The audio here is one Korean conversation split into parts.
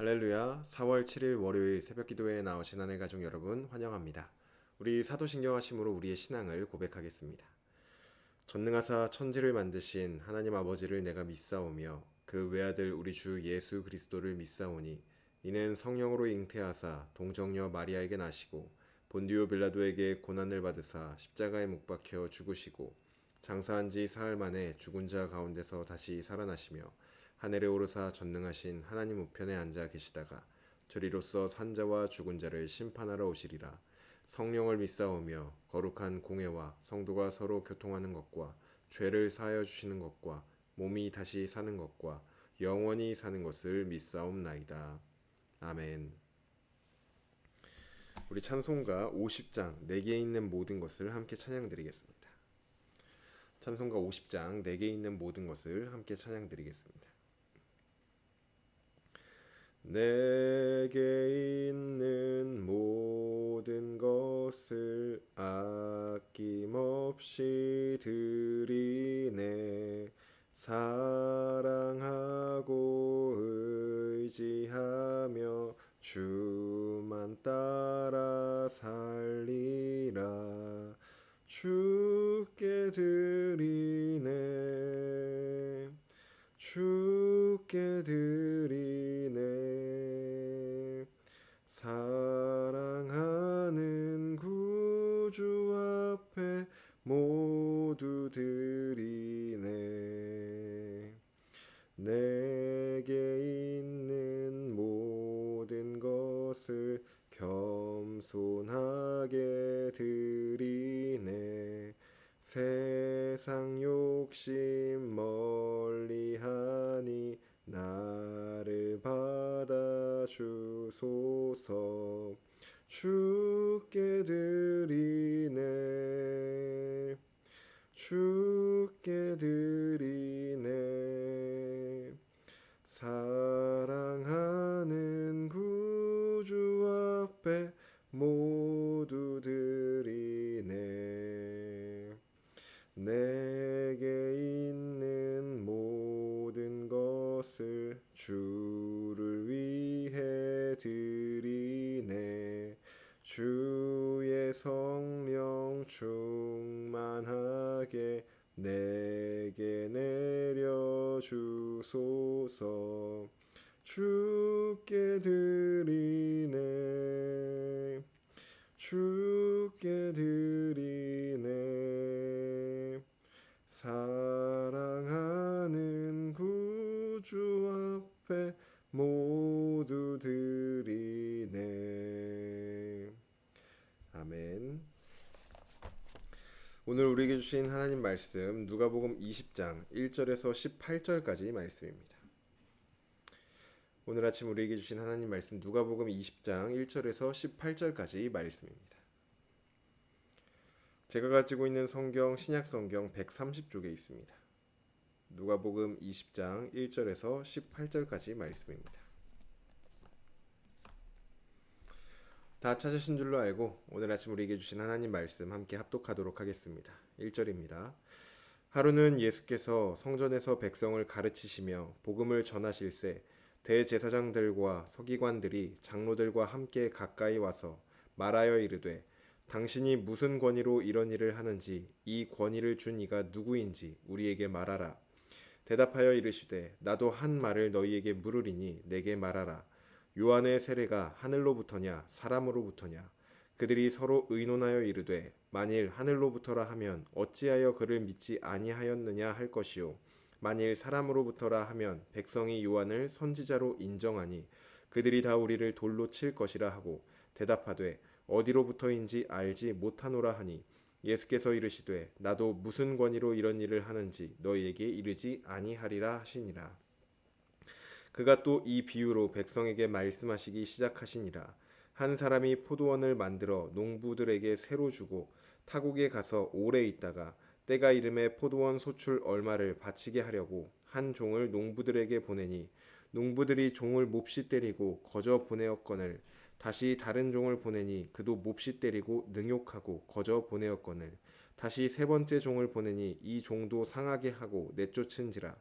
할렐루야. 4월 7일 월요일 새벽 기도회에 나오신 하늘 가족 여러분 환영합니다. 우리 사도신경하심으로 우리의 신앙을 고백하겠습니다. 전능하사 천지를 만드신 하나님 아버지를 내가 믿사오며 그 외아들 우리 주 예수 그리스도를 믿사오니 이는 성령으로 잉태하사 동정녀 마리아에게 나시고 본디오 빌라도에게 고난을 받으사 십자가에 못 박혀 죽으시고 장사한 지 사흘 만에 죽은 자 가운데서 다시 살아나시며 하늘에 오르사 전능하신 하나님 우편에 앉아 계시다가 저리로서 산자와 죽은 자를 심판하러 오시리라. 성령을 믿사오며 거룩한 공회와 성도가 서로 교통하는 것과 죄를 사하여 주시는 것과 몸이 다시 사는 것과 영원히 사는 것을 믿사옵나이다. 아멘. 우리 찬송가 50장 내게 있는 모든 것을 함께 찬양드리겠습니다. 찬송가 50장 내게 있는 모든 것을 함께 찬양드리겠습니다. 내게 있는 모든 것을 아낌없이 드리네. 사랑하고 의지하며 주만 따라 살리라. 주께 드리네. 주께 드리네. 사랑하는 구주 앞에 모두 드리네. 내게 있는 모든 것을 겸손하게 드리네. 세상 욕심 멀리하니 나를 받아 주소서. 주께 드리네. 주께 드리네. 사랑하는 구주 앞에 모두 드리네. 내게 있는 모든 것을 주를 위해 드리네. 주의 성령 충만하게 내게 내려주소서. 주께 드리네. 주께 드리네. 사랑하는 구주 앞에 모두 드리네. 아멘. 오늘 우리에게 주신 하나님 말씀 누가복음 20장 1절에서 18절까지 말씀입니다. 오늘 아침 우리에게 주신 하나님 말씀 누가복음 20장 1절에서 18절까지 말씀입니다. 제가 가지고 있는 성경 신약 성경 130쪽에 있습니다. 누가복음 20장 1절에서 18절까지 말씀입니다. 다 찾으신 줄로 알고 오늘 아침 우리에게 주신 하나님 말씀 함께 합독하도록 하겠습니다. 1절입니다. 하루는 예수께서 성전에서 백성을 가르치시며 복음을 전하실새 대제사장들과 서기관들이 장로들과 함께 가까이 와서 말하여 이르되 당신이 무슨 권위로 이런 일을 하는지 이 권위를 준 이가 누구인지 우리에게 말하라. 대답하여 이르시되 나도 한 말을 너희에게 물으리니 내게 말하라. 요한의 세례가 하늘로부터냐 사람으로부터냐. 그들이 서로 의논하여 이르되 만일 하늘로부터라 하면 어찌하여 그를 믿지 아니하였느냐 할 것이요 만일 사람으로부터라 하면 백성이 요한을 선지자로 인정하니 그들이 다 우리를 돌로 칠 것이라 하고 대답하되 어디로부터인지 알지 못하노라 하니 예수께서 이르시되 나도 무슨 권위로 이런 일을 하는지 너희에게 이르지 아니하리라 하시니라. 그가 또 이 비유로 백성에게 말씀하시기 시작하시니라. 한 사람이 포도원을 만들어 농부들에게 새로 주고 타국에 가서 오래 있다가 때가 이름에 포도원 소출 얼마를 바치게 하려고 한 종을 농부들에게 보내니 농부들이 종을 몹시 때리고 거저 보내었거늘 다시 다른 종을 보내니 그도 몹시 때리고 능욕하고 거저 보내었거늘 다시 세 번째 종을 보내니 이 종도 상하게 하고 내쫓은지라.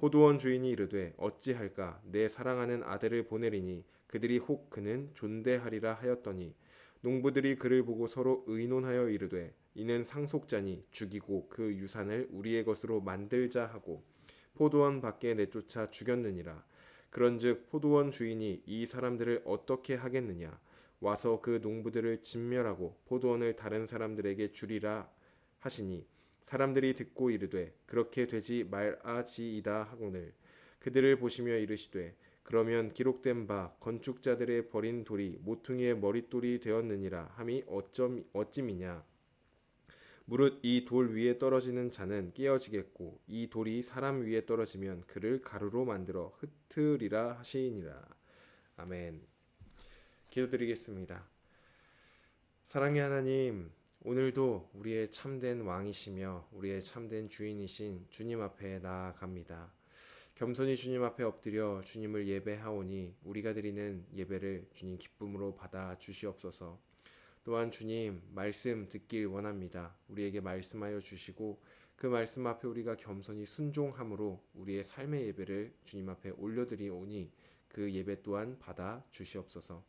포도원 주인이 이르되 어찌할까 내 사랑하는 아들을 보내리니 그들이 혹 그는 존대하리라 하였더니 농부들이 그를 보고 서로 의논하여 이르되 이는 상속자니 죽이고 그 유산을 우리의 것으로 만들자 하고 포도원 밖에 내쫓아 죽였느니라. 그런즉 포도원 주인이 이 사람들을 어떻게 하겠느냐 와서 그 농부들을 진멸하고 포도원을 다른 사람들에게 주리라 하시니 사람들이 듣고 이르되 그렇게 되지 말아지이다 하거늘 그들을 보시며 이르시되 그러면 기록된 바 건축자들의 버린 돌이 모퉁이의 머릿돌이 되었느니라 함이 어찌미냐 무릇 이 돌 위에 떨어지는 자는 깨어지겠고 이 돌이 사람 위에 떨어지면 그를 가루로 만들어 흩으리라 하시니라. 아멘. 기도드리겠습니다. 사랑의 하나님, 오늘도 우리의 참된 왕이시며 우리의 참된 주인이신 주님 앞에 나아갑니다. 겸손히 주님 앞에 엎드려 주님을 예배하오니 우리가 드리는 예배를 주님 기쁨으로 받아 주시옵소서. 또한 주님 말씀 듣길 원합니다. 우리에게 말씀하여 주시고 그 말씀 앞에 우리가 겸손히 순종함으로 우리의 삶의 예배를 주님 앞에 올려드리오니 그 예배 또한 받아 주시옵소서.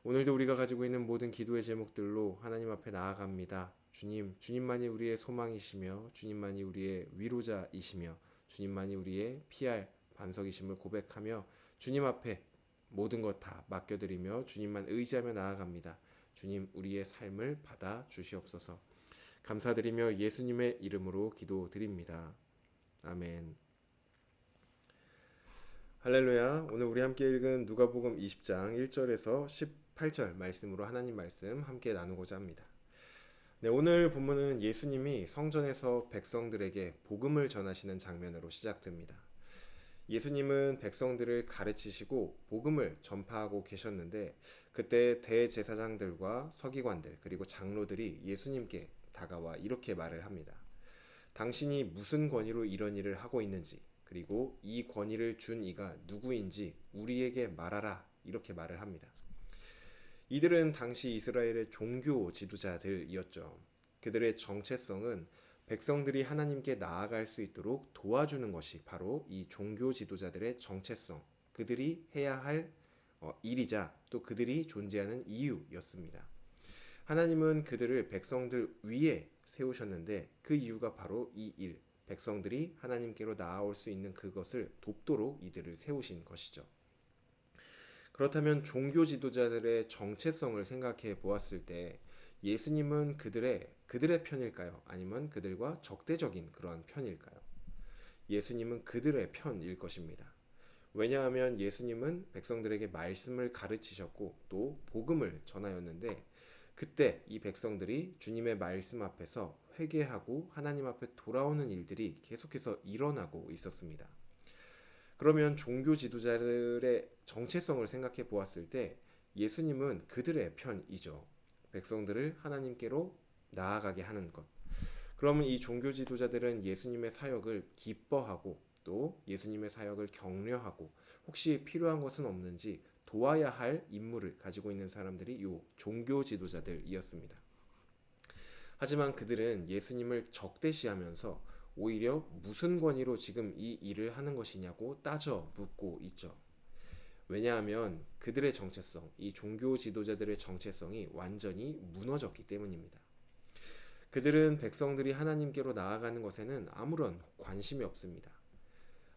오늘도 우리가 가지고 있는 모든 기도의 제목들로 하나님 앞에 나아갑니다. 주님, 주님만이 우리의 소망이시며 주님만이 우리의 위로자이시며 주님만이 우리의 피할 반석이심을 고백하며 주님 앞에 모든 것 다 맡겨드리며 주님만 의지하며 나아갑니다. 주님, 우리의 삶을 받아 주시옵소서. 감사드리며 예수님의 이름으로 기도드립니다. 아멘. 할렐루야. 오늘 우리 함께 읽은 누가복음 20장 1절에서 18절 말씀으로 하나님 말씀 함께 나누고자 합니다. 네, 오늘 본문은 예수님이 성전에서 백성들에게 복음을 전하시는 장면으로 시작됩니다. 예수님은 백성들을 가르치시고 복음을 전파하고 계셨는데 그때 대제사장들과 서기관들 그리고 장로들이 예수님께 다가와 이렇게 말을 합니다. 당신이 무슨 권위로 이런 일을 하고 있는지 그리고 이 권위를 준 이가 누구인지 우리에게 말하라 이렇게 말을 합니다. 이들은 당시 이스라엘의 종교 지도자들이었죠. 그들의 정체성은 백성들이 하나님께 나아갈 수 있도록 도와주는 것이 바로 이 종교 지도자들의 정체성, 그들이 해야 할 일이자 또 그들이 존재하는 이유였습니다. 하나님은 그들을 백성들 위에 세우셨는데 그 이유가 바로 이 일, 백성들이 하나님께로 나아올 수 있는 그것을 돕도록 이들을 세우신 것이죠. 그렇다면 종교 지도자들의 정체성을 생각해 보았을 때 예수님은 그들의 편일까요? 아니면 그들과 적대적인 그러한 편일까요? 예수님은 그들의 편일 것입니다. 왜냐하면 예수님은 백성들에게 말씀을 가르치셨고 또 복음을 전하였는데 그때 이 백성들이 주님의 말씀 앞에서 회개하고 하나님 앞에 돌아오는 일들이 계속해서 일어나고 있었습니다. 그러면 종교 지도자들의 정체성을 생각해 보았을 때 예수님은 그들의 편이죠. 백성들을 하나님께로 나아가게 하는 것. 그러면 이 종교 지도자들은 예수님의 사역을 기뻐하고 또 예수님의 사역을 격려하고 혹시 필요한 것은 없는지 도와야 할 임무를 가지고 있는 사람들이 이 종교 지도자들이었습니다. 하지만 그들은 예수님을 적대시하면서 오히려 무슨 권위로 지금 이 일을 하는 것이냐고 따져 묻고 있죠. 왜냐하면 그들의 정체성, 이 종교 지도자들의 정체성이 완전히 무너졌기 때문입니다. 그들은 백성들이 하나님께로 나아가는 것에는 아무런 관심이 없습니다.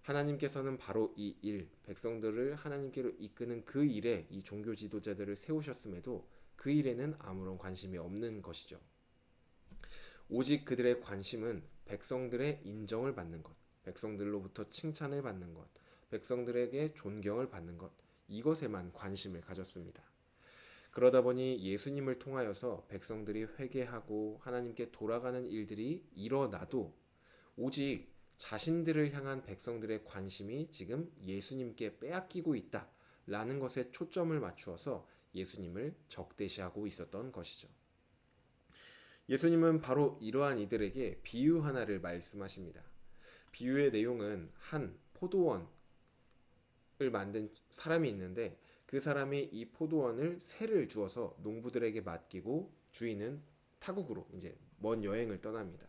하나님께서는 바로 이 일, 백성들을 하나님께로 이끄는 그 일에 이 종교 지도자들을 세우셨음에도 그 일에는 아무런 관심이 없는 것이죠. 오직 그들의 관심은 백성들의 인정을 받는 것, 백성들로부터 칭찬을 받는 것, 백성들에게 존경을 받는 것, 이것에만 관심을 가졌습니다. 그러다 보니 예수님을 통하여서 백성들이 회개하고 하나님께 돌아가는 일들이 일어나도 오직 자신들을 향한 백성들의 관심이 지금 예수님께 빼앗기고 있다라는 것에 초점을 맞추어서 예수님을 적대시하고 있었던 것이죠. 예수님은 바로 이러한 이들에게 비유 하나를 말씀하십니다. 비유의 내용은 한 포도원을 만든 사람이 있는데 그 사람이 이 포도원을 세를 주어서 농부들에게 맡기고 주인은 타국으로 이제 먼 여행을 떠납니다.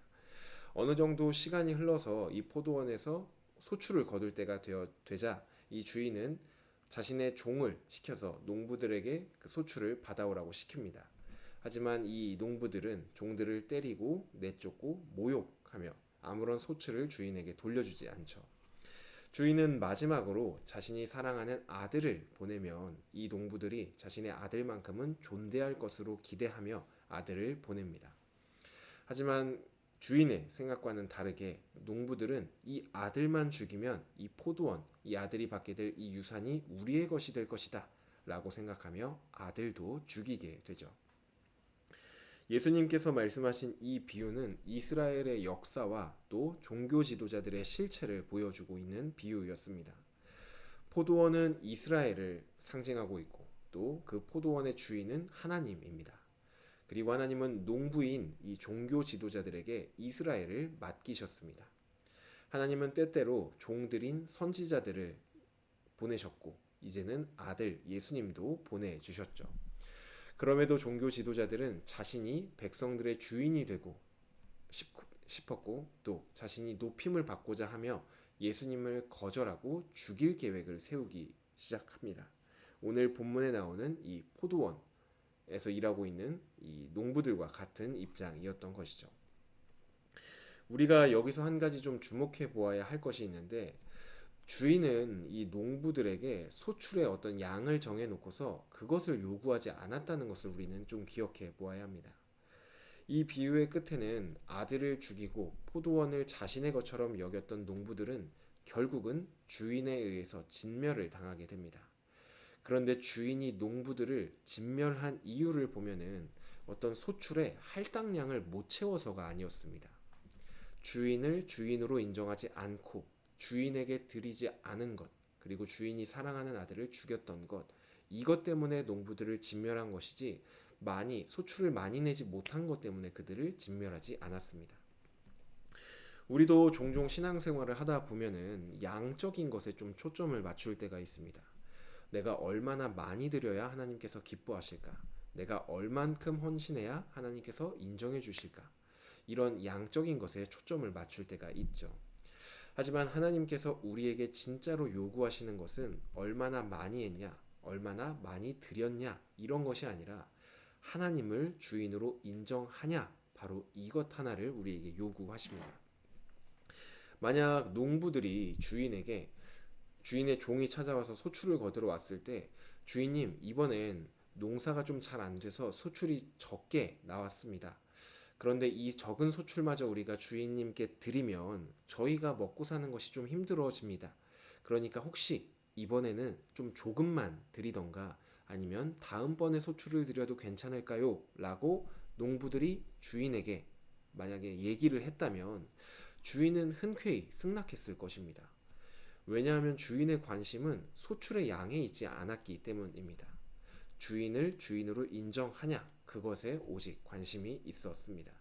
어느 정도 시간이 흘러서 이 포도원에서 소출을 거둘 때가 되자 이 주인은 자신의 종을 시켜서 농부들에게 그 소출을 받아오라고 시킵니다. 하지만 이 농부들은 종들을 때리고 내쫓고 모욕하며 아무런 소출을 주인에게 돌려주지 않죠. 주인은 마지막으로 자신이 사랑하는 아들을 보내면 이 농부들이 자신의 아들만큼은 존대할 것으로 기대하며 아들을 보냅니다. 하지만 주인의 생각과는 다르게 농부들은 이 아들만 죽이면 이 포도원, 이 아들이 받게 될 이 유산이 우리의 것이 될 것이다 라고 생각하며 아들도 죽이게 되죠. 예수님께서 말씀하신 이 비유는 이스라엘의 역사와 또 종교 지도자들의 실체를 보여주고 있는 비유였습니다. 포도원은 이스라엘을 상징하고 있고 또 그 포도원의 주인은 하나님입니다. 그리고 하나님은 농부인 이 종교 지도자들에게 이스라엘을 맡기셨습니다. 하나님은 때때로 종들인 선지자들을 보내셨고 이제는 아들 예수님도 보내주셨죠. 그럼에도 종교 지도자들은 자신이 백성들의 주인이 되고 싶었고 또 자신이 높임을 받고자 하며 예수님을 거절하고 죽일 계획을 세우기 시작합니다. 오늘 본문에 나오는 이 포도원에서 일하고 있는 이 농부들과 같은 입장이었던 것이죠. 우리가 여기서 한 가지 좀 주목해 보아야 할 것이 있는데 주인은 이 농부들에게 소출의 어떤 양을 정해놓고서 그것을 요구하지 않았다는 것을 우리는 좀 기억해 보아야 합니다. 이 비유의 끝에는 아들을 죽이고 포도원을 자신의 것처럼 여겼던 농부들은 결국은 주인에 의해서 진멸을 당하게 됩니다. 그런데 주인이 농부들을 진멸한 이유를 보면은 어떤 소출의 할당량을 못 채워서가 아니었습니다. 주인을 주인으로 인정하지 않고 주인에게 드리지 않은 것, 그리고 주인이 사랑하는 아들을 죽였던 것, 이것 때문에 농부들을 진멸한 것이지 소출을 많이 내지 못한 것 때문에 그들을 진멸하지 않았습니다. 우리도 종종 신앙생활을 하다 보면은 양적인 것에 좀 초점을 맞출 때가 있습니다. 내가 얼마나 많이 드려야 하나님께서 기뻐하실까? 내가 얼만큼 헌신해야 하나님께서 인정해 주실까? 이런 양적인 것에 초점을 맞출 때가 있죠. 하지만 하나님께서 우리에게 진짜로 요구하시는 것은 얼마나 많이 했냐, 얼마나 많이 드렸냐 이런 것이 아니라 하나님을 주인으로 인정하냐, 바로 이것 하나를 우리에게 요구하십니다. 만약 농부들이 주인의 종이 찾아와서 소출을 거두러 왔을 때 주인님, 이번엔 농사가 좀 잘 안 돼서 소출이 적게 나왔습니다. 그런데 이 적은 소출마저 우리가 주인님께 드리면 저희가 먹고 사는 것이 좀 힘들어집니다. 그러니까 혹시 이번에는 좀 조금만 드리던가 아니면 다음번에 소출을 드려도 괜찮을까요? 라고 농부들이 주인에게 만약에 얘기를 했다면 주인은 흔쾌히 승낙했을 것입니다. 왜냐하면 주인의 관심은 소출의 양에 있지 않았기 때문입니다. 주인을 주인으로 인정하냐, 그것에 오직 관심이 있었습니다.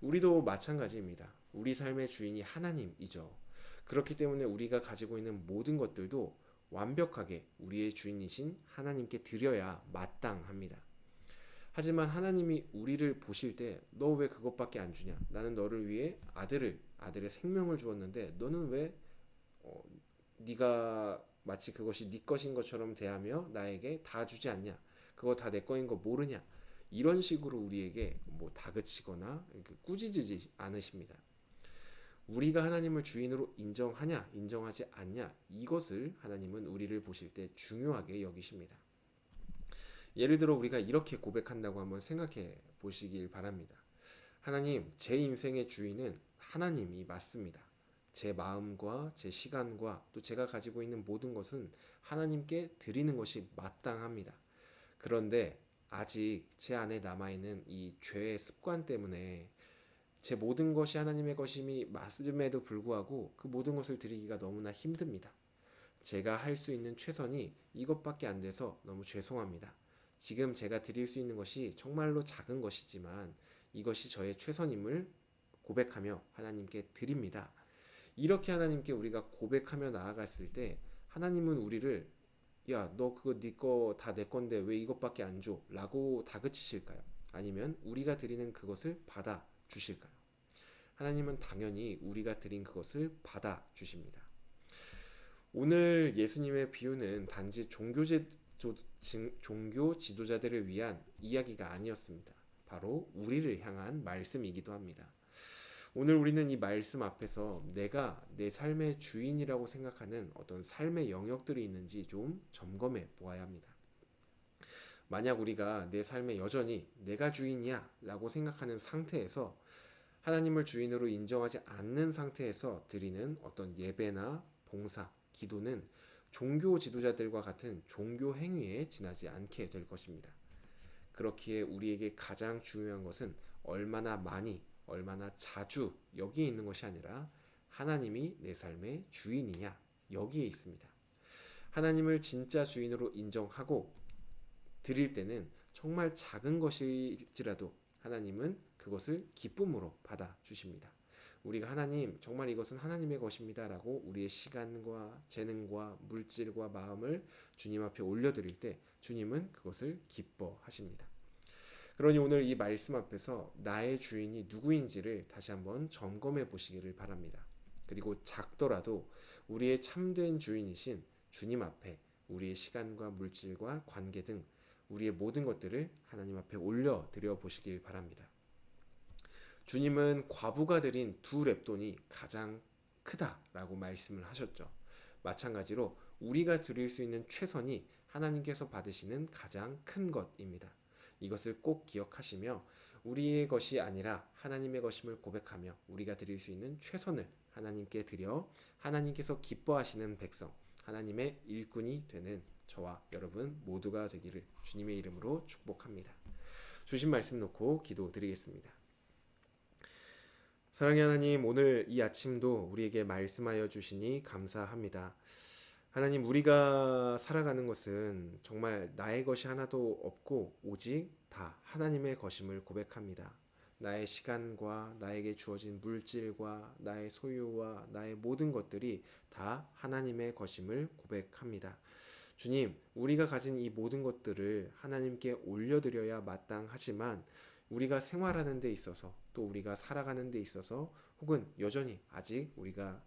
우리도 마찬가지입니다. 우리 삶의 주인이 하나님이죠. 그렇기 때문에 우리가 가지고 있는 모든 것들도 완벽하게 우리의 주인이신 하나님께 드려야 마땅합니다. 하지만 하나님이 우리를 보실 때 너 왜 그것밖에 안 주냐? 나는 너를 위해 아들의 생명을 주었는데 너는 왜 네가 마치 그것이 네 것인 것처럼 대하며 나에게 다 주지 않냐? 그거 다 내 거인 거 모르냐? 이런 식으로 우리에게 다그치거나 꾸짖지 않으십니다. 우리가 하나님을 주인으로 인정하냐, 인정하지 않냐, 이것을 하나님은 우리를 보실 때 중요하게 여기십니다. 예를 들어 우리가 이렇게 고백한다고 한번 생각해 보시길 바랍니다. 하나님, 제 인생의 주인은 하나님이 맞습니다. 제 마음과 제 시간과 또 제가 가지고 있는 모든 것은 하나님께 드리는 것이 마땅합니다. 그런데 아직 제 안에 남아있는 이 죄의 습관 때문에 제 모든 것이 하나님의 것임이 맞음에도 불구하고 그 모든 것을 드리기가 너무나 힘듭니다. 제가 할 수 있는 최선이 이것밖에 안 돼서 너무 죄송합니다. 지금 제가 드릴 수 있는 것이 정말로 작은 것이지만 이것이 저의 최선임을 고백하며 하나님께 드립니다. 이렇게 하나님께 우리가 고백하며 나아갔을 때 하나님은 우리를 야, 너 그거 네 거 다 내 건데 왜 이것밖에 안 줘? 라고 다그치실까요? 아니면 우리가 드리는 그것을 받아 주실까요? 하나님은 당연히 우리가 드린 그것을 받아 주십니다. 오늘 예수님의 비유는 단지 종교 지도자들을 위한 이야기가 아니었습니다. 바로 우리를 향한 말씀이기도 합니다. 오늘 우리는 이 말씀 앞에서 내가 내 삶의 주인이라고 생각하는 어떤 삶의 영역들이 있는지 좀 점검해 보아야 합니다. 만약 우리가 내 삶에 여전히 내가 주인이야 라고 생각하는 상태에서 하나님을 주인으로 인정하지 않는 상태에서 드리는 어떤 예배나 봉사, 기도는 종교 지도자들과 같은 종교 행위에 지나지 않게 될 것입니다. 그렇기에 우리에게 가장 중요한 것은 얼마나 많이, 얼마나 자주 여기에 있는 것이 아니라 하나님이 내 삶의 주인이냐 여기에 있습니다. 하나님을 진짜 주인으로 인정하고 드릴 때는 정말 작은 것일지라도 하나님은 그것을 기쁨으로 받아주십니다. 우리가 하나님 정말 이것은 하나님의 것입니다 라고 우리의 시간과 재능과 물질과 마음을 주님 앞에 올려드릴 때 주님은 그것을 기뻐하십니다. 그러니 오늘 이 말씀 앞에서 나의 주인이 누구인지를 다시 한번 점검해 보시기를 바랍니다. 그리고 작더라도 우리의 참된 주인이신 주님 앞에 우리의 시간과 물질과 관계 등 우리의 모든 것들을 하나님 앞에 올려드려 보시길 바랍니다. 주님은 과부가 드린 2렙돈이 가장 크다라고 말씀을 하셨죠. 마찬가지로 우리가 드릴 수 있는 최선이 하나님께서 받으시는 가장 큰 것입니다. 이것을 꼭 기억하시며 우리의 것이 아니라 하나님의 것임을 고백하며 우리가 드릴 수 있는 최선을 하나님께 드려 하나님께서 기뻐하시는 백성, 하나님의 일꾼이 되는 저와 여러분 모두가 되기를 주님의 이름으로 축복합니다. 주신 말씀 놓고 기도드리겠습니다. 사랑의 하나님, 오늘 이 아침도 우리에게 말씀하여 주시니 감사합니다. 하나님, 우리가 살아가는 것은 정말 나의 것이 하나도 없고 오직 다 하나님의 것임을 고백합니다. 나의 시간과 나에게 주어진 물질과 나의 소유와 나의 모든 것들이 다 하나님의 것임을 고백합니다. 주님, 우리가 가진 이 모든 것들을 하나님께 올려드려야 마땅하지만 우리가 생활하는 데 있어서 또 우리가 살아가는 데 있어서 혹은 여전히 아직 우리가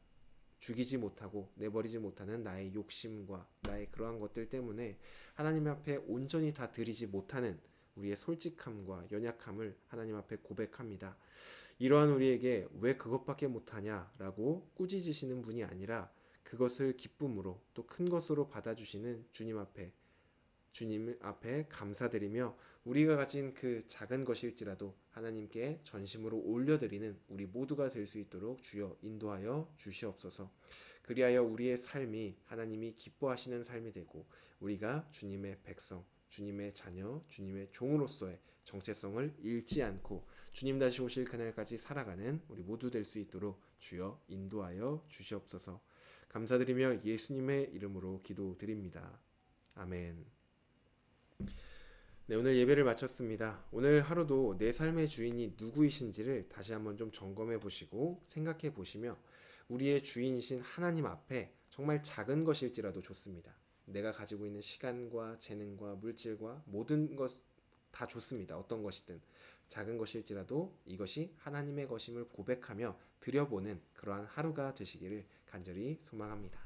죽이지 못하고 내버리지 못하는 나의 욕심과 나의 그러한 것들 때문에 하나님 앞에 온전히 다 드리지 못하는 우리의 솔직함과 연약함을 하나님 앞에 고백합니다. 이러한 우리에게 왜 그것밖에 못하냐라고 꾸짖으시는 분이 아니라 그것을 기쁨으로 또 큰 것으로 받아주시는 주님 앞에 감사드리며 우리가 가진 그 작은 것일지라도 하나님께 전심으로 올려드리는 우리 모두가 될 수 있도록 주여 인도하여 주시옵소서. 그리하여 우리의 삶이 하나님이 기뻐하시는 삶이 되고 우리가 주님의 백성, 주님의 자녀, 주님의 종으로서의 정체성을 잃지 않고 주님 다시 오실 그날까지 살아가는 우리 모두 될 수 있도록 주여 인도하여 주시옵소서. 감사드리며 예수님의 이름으로 기도드립니다. 아멘. 네, 오늘 예배를 마쳤습니다. 오늘 하루도 내 삶의 주인이 누구이신지를 다시 한번 좀 점검해 보시고 생각해 보시며 우리의 주인이신 하나님 앞에 정말 작은 것일지라도 좋습니다. 내가 가지고 있는 시간과 재능과 물질과 모든 것 다 좋습니다. 어떤 것이든 작은 것일지라도 이것이 하나님의 것임을 고백하며 드려보는 그러한 하루가 되시기를 간절히 소망합니다.